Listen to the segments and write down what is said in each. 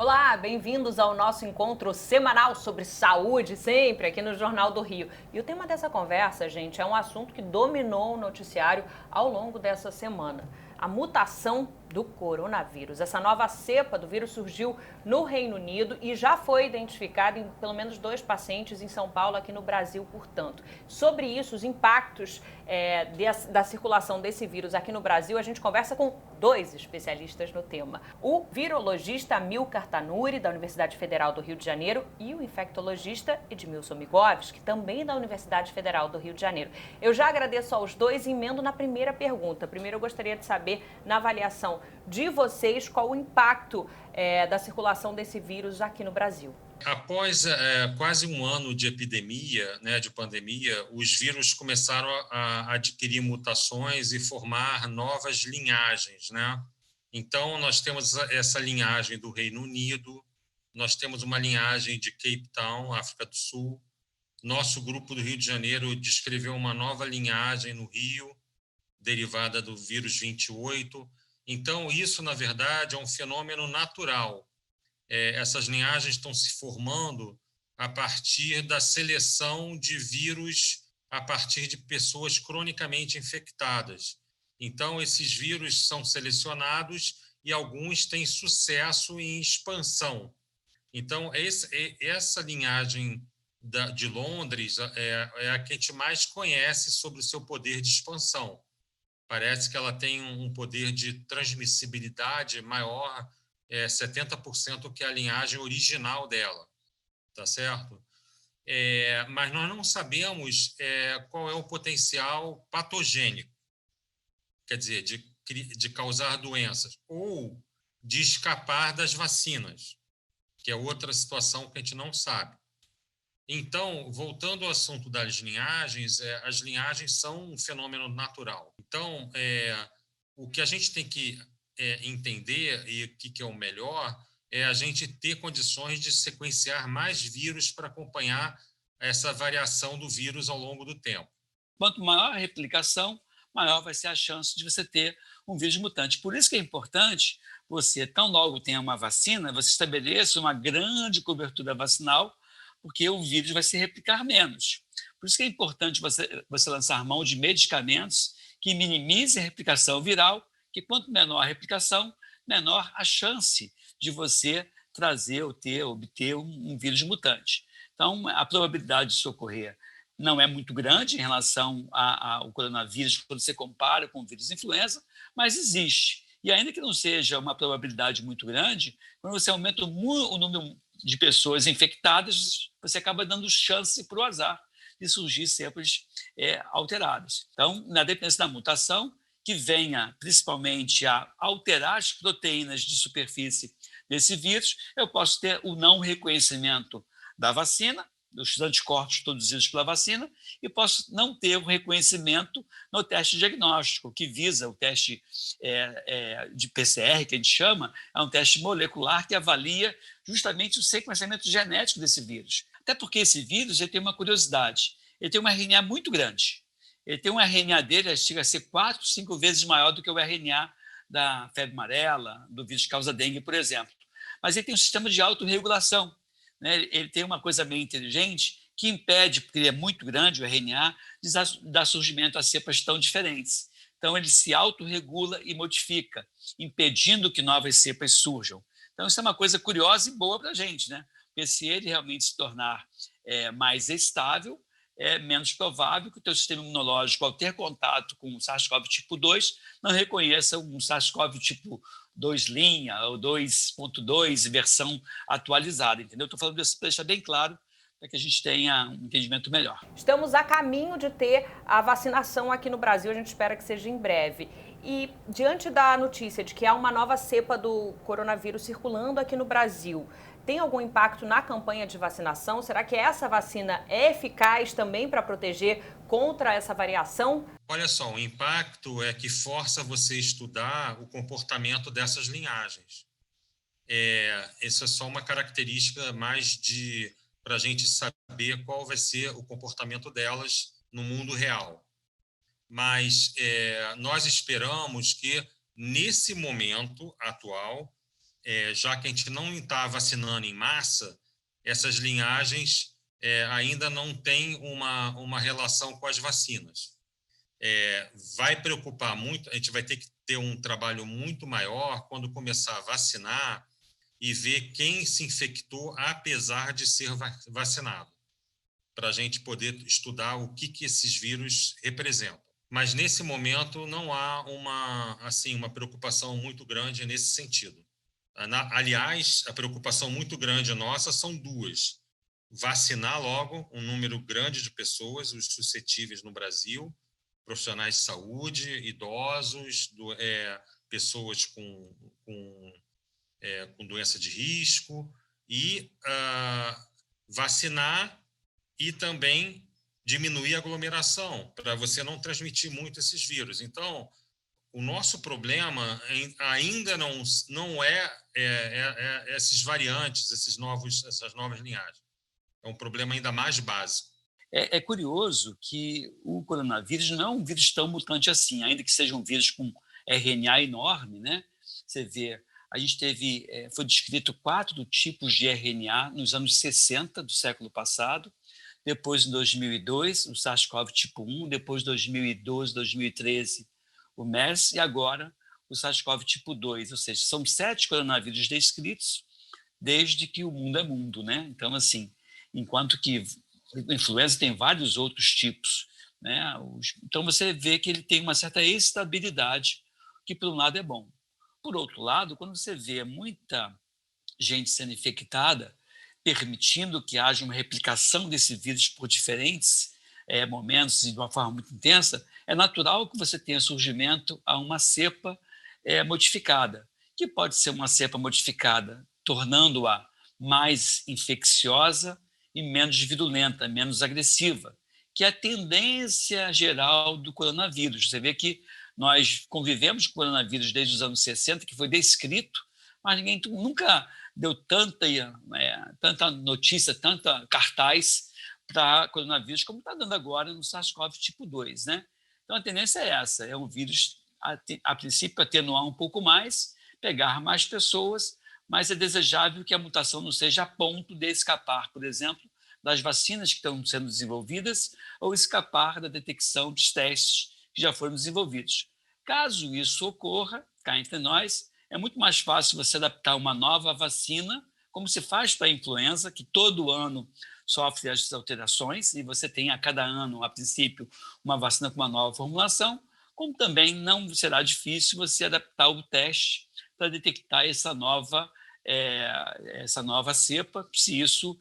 Olá, bem-vindos ao nosso encontro semanal sobre saúde, sempre aqui no Jornal do Rio. E o tema dessa conversa, gente, é um assunto que dominou o noticiário ao longo dessa semana. A mutação do coronavírus. Essa nova cepa do vírus surgiu no Reino Unido e já foi identificada em pelo menos 2 pacientes em São Paulo, aqui no Brasil, portanto. Sobre isso, os impactos da circulação desse vírus aqui no Brasil, a gente conversa com 2 especialistas no tema. O virologista Amilcar Tanuri, da Universidade Federal do Rio de Janeiro, e o infectologista Edmilson Migovski, também da Universidade Federal do Rio de Janeiro. Eu já agradeço aos dois e emendo na primeira pergunta. Primeiro, eu gostaria de saber, na avaliação de vocês, qual o impacto da circulação desse vírus aqui no Brasil. Após quase um ano de epidemia, de pandemia, os vírus começaram a adquirir mutações e formar novas linhagens, Então, nós temos essa linhagem do Reino Unido, nós temos uma linhagem de Cape Town, África do Sul. Nosso grupo do Rio de Janeiro descreveu uma nova linhagem no Rio, derivada do vírus 28. Então, isso, na verdade, é um fenômeno natural. Essas linhagens estão se formando a partir da seleção de vírus a partir de pessoas cronicamente infectadas. Então, esses vírus são selecionados e alguns têm sucesso em expansão. Então, essa linhagem de Londres é a que a gente mais conhece sobre o seu poder de expansão. Parece que ela tem um poder de transmissibilidade maior, 70% que a linhagem original dela, tá certo? Mas nós não sabemos qual é o potencial patogênico, quer dizer, de causar doenças, ou de escapar das vacinas, que é outra situação que a gente não sabe. Então, voltando ao assunto das linhagens, as linhagens são um fenômeno natural. Então, o que a gente tem que entender, e o que é o melhor, é a gente ter condições de sequenciar mais vírus para acompanhar essa variação do vírus ao longo do tempo. Quanto maior a replicação, maior vai ser a chance de você ter um vírus mutante. Por isso que é importante você, tão logo tenha uma vacina, você estabeleça uma grande cobertura vacinal, porque o vírus vai se replicar menos. Por isso que é importante você lançar mão de medicamentos que minimizem a replicação viral, que quanto menor a replicação, menor a chance de você trazer ou obter um vírus mutante. Então, a probabilidade disso ocorrer não é muito grande em relação ao coronavírus, quando você compara com o vírus influenza, mas existe. E ainda que não seja uma probabilidade muito grande, quando você aumenta o número de pessoas infectadas, você acaba dando chance para o azar de surgir cepas alteradas. Então, na dependência da mutação, que venha principalmente a alterar as proteínas de superfície desse vírus, eu posso ter o não reconhecimento da vacina, dos anticorpos produzidos pela vacina, e posso não ter o reconhecimento no teste diagnóstico, que visa o teste de PCR, que a gente chama, é um teste molecular que avalia justamente o sequenciamento genético desse vírus. Até porque esse vírus ele tem uma curiosidade, ele tem um RNA muito grande. Ele tem um RNA dele, chega a ser 4, 5 vezes maior do que o RNA da febre amarela, do vírus que causa dengue, por exemplo. Mas ele tem um sistema de autorregulação. Ele tem uma coisa meio inteligente que impede, porque ele é muito grande, o RNA, de dar surgimento a cepas tão diferentes. Então, ele se autorregula e modifica, impedindo que novas cepas surjam. Então, isso é uma coisa curiosa e boa para a gente, Porque se ele realmente se tornar mais estável, é menos provável que o teu sistema imunológico, ao ter contato com o SARS-CoV tipo 2, não reconheça um SARS-CoV tipo 2' ou 2.2 versão atualizada, entendeu? Estou falando isso para deixar bem claro, para que a gente tenha um entendimento melhor. Estamos a caminho de ter a vacinação aqui no Brasil, a gente espera que seja em breve. E diante da notícia de que há uma nova cepa do coronavírus circulando aqui no Brasil, tem algum impacto na campanha de vacinação? Será que essa vacina é eficaz também para proteger contra essa variação? Olha só, o impacto é que força você a estudar o comportamento dessas linhagens. Essa é só uma característica mais para a gente saber qual vai ser o comportamento delas no mundo real. Mas nós esperamos que, nesse momento atual, já que a gente não está vacinando em massa, essas linhagens ainda não têm uma relação com as vacinas. Vai preocupar muito, a gente vai ter que ter um trabalho muito maior quando começar a vacinar e ver quem se infectou apesar de ser vacinado, para a gente poder estudar o que esses vírus representam. Mas, nesse momento, não há uma preocupação muito grande nesse sentido. Aliás, a preocupação muito grande nossa são duas. Vacinar logo um número grande de pessoas, os suscetíveis no Brasil, profissionais de saúde, idosos, pessoas com doença de risco, e vacinar e também diminuir a aglomeração, para você não transmitir muito esses vírus. Então, o nosso problema ainda não é esses variantes, essas novas linhagens. É um problema ainda mais básico. É curioso que o coronavírus não é um vírus tão mutante assim, ainda que seja um vírus com RNA enorme, né? Você vê, a gente foi descrito 4 tipos de RNA nos anos 60 do século passado, depois, em 2002, o SARS-CoV tipo 1, depois, em 2012, 2013, o MERS, e agora o SARS-CoV tipo 2, ou seja, são 7 coronavírus descritos desde que o mundo é mundo, né? Então, assim, enquanto que a influenza tem vários outros tipos, né? Então, você vê que ele tem uma certa estabilidade, que, por um lado, é bom. Por outro lado, quando você vê muita gente sendo infectada, permitindo que haja uma replicação desse vírus por diferentes momentos e de uma forma muito intensa, é natural que você tenha surgimento a uma cepa modificada, que pode ser uma cepa modificada, tornando-a mais infecciosa e menos virulenta, menos agressiva, que é a tendência geral do coronavírus. Você vê que nós convivemos com o coronavírus desde os anos 60, que foi descrito, mas ninguém nunca deu tanta notícia, tanta cartaz para coronavírus como está dando agora no SARS-CoV tipo 2, né? Então, a tendência é essa, é um vírus, a princípio, atenuar um pouco mais, pegar mais pessoas, mas é desejável que a mutação não seja a ponto de escapar, por exemplo, das vacinas que estão sendo desenvolvidas ou escapar da detecção dos testes que já foram desenvolvidos. Caso isso ocorra, cá entre nós, é muito mais fácil você adaptar uma nova vacina, como se faz para a influenza, que todo ano sofre as alterações, e você tem a cada ano, a princípio, uma vacina com uma nova formulação, como também não será difícil você adaptar o teste para detectar essa nova cepa, se isso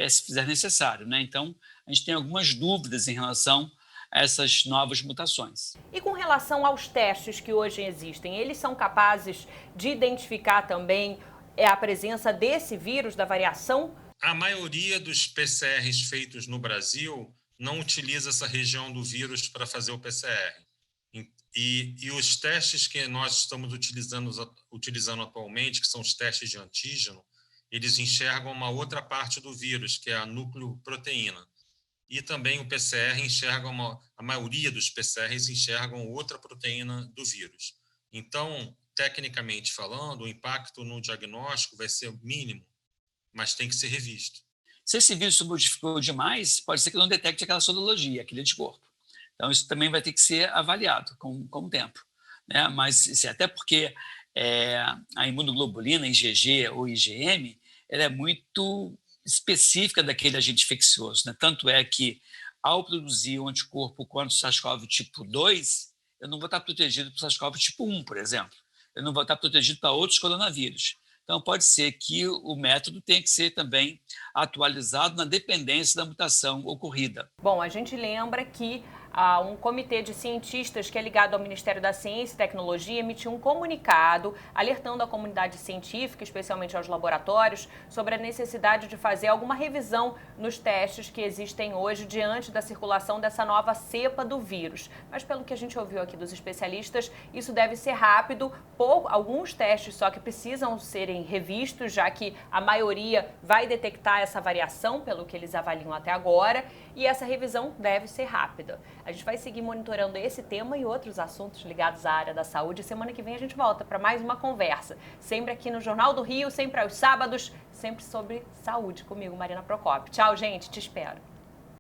se fizer necessário, né? Então, a gente tem algumas dúvidas em relação a essas novas mutações. E com relação aos testes que hoje existem, eles são capazes de identificar também a presença desse vírus, da variação? A maioria dos PCRs feitos no Brasil não utiliza essa região do vírus para fazer o PCR. E os testes que nós estamos utilizando atualmente, que são os testes de antígeno, eles enxergam uma outra parte do vírus, que é a nucleoproteína. E também o PCR a maioria dos PCRs enxergam outra proteína do vírus. Então, tecnicamente falando, o impacto no diagnóstico vai ser mínimo, mas tem que ser revisto. Se esse vírus se modificou demais, pode ser que não detecte aquela sorologia, aquele anticorpo. Então, isso também vai ter que ser avaliado com o tempo, né? Mas até porque a imunoglobulina, IgG ou IgM, ela é muito específica daquele agente infeccioso, né? Tanto é que, ao produzir um anticorpo contra o SARS-CoV tipo 2, eu não vou estar protegido para o SARS-CoV tipo 1, por exemplo. Eu não vou estar protegido para outros coronavírus. Então, pode ser que o método tenha que ser também atualizado na dependência da mutação ocorrida. Bom, a gente lembra que um comitê de cientistas que é ligado ao Ministério da Ciência e Tecnologia emitiu um comunicado alertando a comunidade científica, especialmente aos laboratórios, sobre a necessidade de fazer alguma revisão nos testes que existem hoje diante da circulação dessa nova cepa do vírus. Mas pelo que a gente ouviu aqui dos especialistas, isso deve ser rápido, alguns testes só que precisam serem revistos, já que a maioria vai detectar essa variação, pelo que eles avaliam até agora. e essa revisão deve ser rápida. A gente vai seguir monitorando esse tema e outros assuntos ligados à área da saúde. Semana que vem a gente volta para mais uma conversa, sempre aqui no Jornal do Rio, sempre aos sábados, sempre sobre saúde, comigo, Marina Procópio. Tchau, gente, te espero.